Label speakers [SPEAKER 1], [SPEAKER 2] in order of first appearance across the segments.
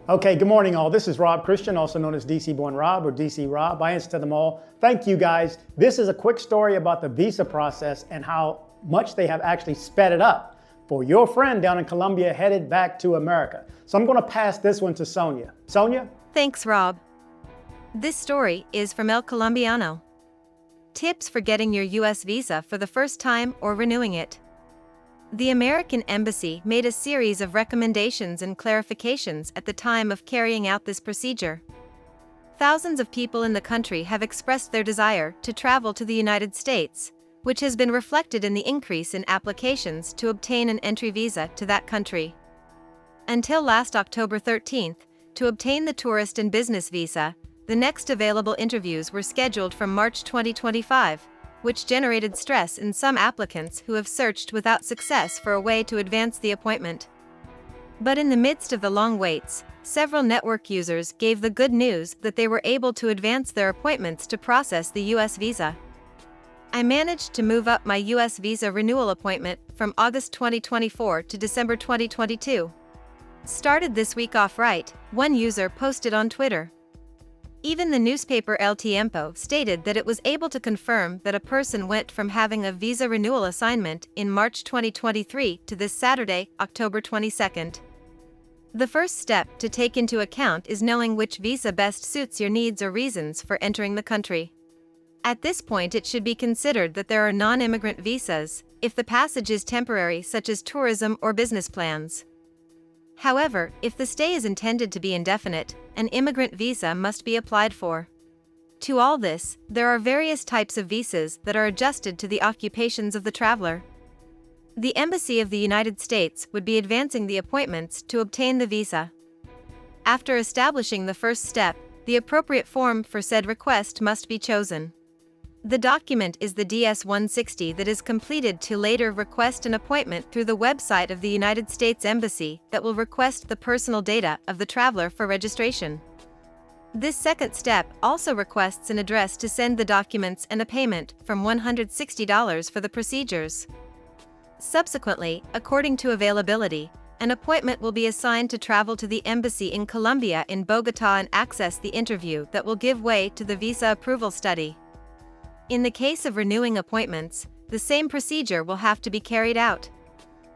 [SPEAKER 1] Okay, good morning all. This is Rob Christian, also known as dcbornrob or dcrob. I answer to them all. Thank you guys. This is a quick story about the visa process and how much they have actually sped it up for your friend down in Colombia headed back to America. So I'm going to pass this one to Sonia. Sonia?
[SPEAKER 2] Thanks, Rob. This story is from El Colombiano. Tips for getting your U.S. visa for the first time or renewing it. The American Embassy made a series of recommendations and clarifications at the time of carrying out this procedure. Thousands of people in the country have expressed their desire to travel to the United States, which has been reflected in the increase in applications to obtain an entry visa to that country. Until last October 13th, to obtain the tourist and business visa, the next available interviews were scheduled from March 2025, which generated stress in some applicants who have searched without success for a way to advance the appointment. But in the midst of the long waits, several network users gave the good news that they were able to advance their appointments to process the U.S. visa. I managed to move up my U.S. visa renewal appointment from August 2024 to December 2022. Started this week off right, one user posted on Twitter. Even the newspaper El Tiempo stated that it was able to confirm that a person went from having a visa renewal assignment in March 2023 to this Saturday, October 22nd. The first step to take into account is knowing which visa best suits your needs or reasons for entering the country. At this point, it should be considered that there are non-immigrant visas, if the passage is temporary, such as tourism or business plans. However, if the stay is intended to be indefinite, an immigrant visa must be applied for. To all this, there are various types of visas that are adjusted to the occupations of the traveler. The Embassy of the United States would be advancing the appointments to obtain the visa. After establishing the first step, the appropriate form for said request must be chosen. The document is the DS-160 that is completed to later request an appointment through the website of the United States Embassy that will request the personal data of the traveler for registration. This second step also requests an address to send the documents and a payment from $160 for the procedures. Subsequently, according to availability, an appointment will be assigned to travel to the embassy in Colombia in Bogota and access the interview that will give way to the visa approval study. In the case of renewing appointments, the same procedure will have to be carried out.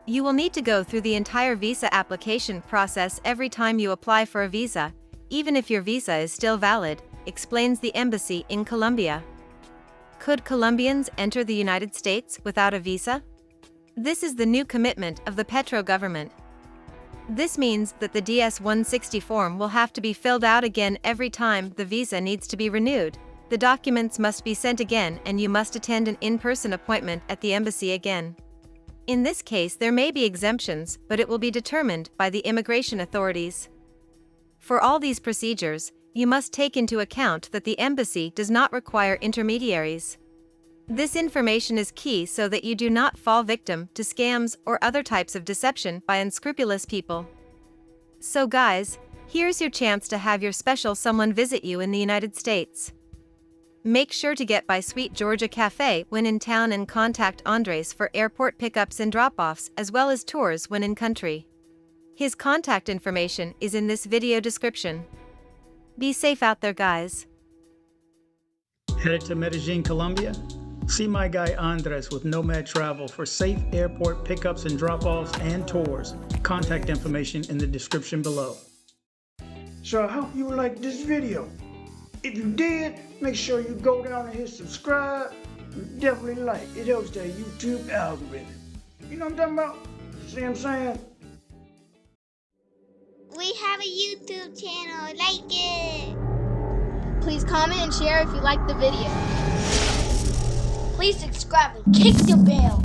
[SPEAKER 2] You will need to go through the entire visa application process every time you apply for a visa, even if your visa is still valid, explains the embassy in Colombia. Could Colombians enter the United States without a visa? This is the new commitment of the Petro government. This means that the DS-160 form will have to be filled out again every time the visa needs to be renewed. The documents must be sent again and you must attend an in-person appointment at the embassy again. In this case, there may be exemptions, but it will be determined by the immigration authorities. For all these procedures, you must take into account that the embassy does not require intermediaries. This information is key so that you do not fall victim to scams or other types of deception by unscrupulous people. So guys, here's your chance to have your special someone visit you in the United States. Make sure to get by Sweet Georgia Cafe when in town and contact Andres for airport pickups and drop-offs as well as tours when in country. His contact information is in this video description. Be safe out there, guys.
[SPEAKER 1] Headed to Medellin, Colombia? See my guy Andres with Nomad Travel for safe airport pickups and drop-offs and tours. Contact information in the description below.
[SPEAKER 3] So I hope you liked this video. If you did, make sure you go down and hit subscribe and definitely like. It helps that YouTube algorithm. You know what I'm talking about? See what I'm saying?
[SPEAKER 4] We have a YouTube channel, like it!
[SPEAKER 5] Please comment and share if you liked the video. Please subscribe and kick the bell.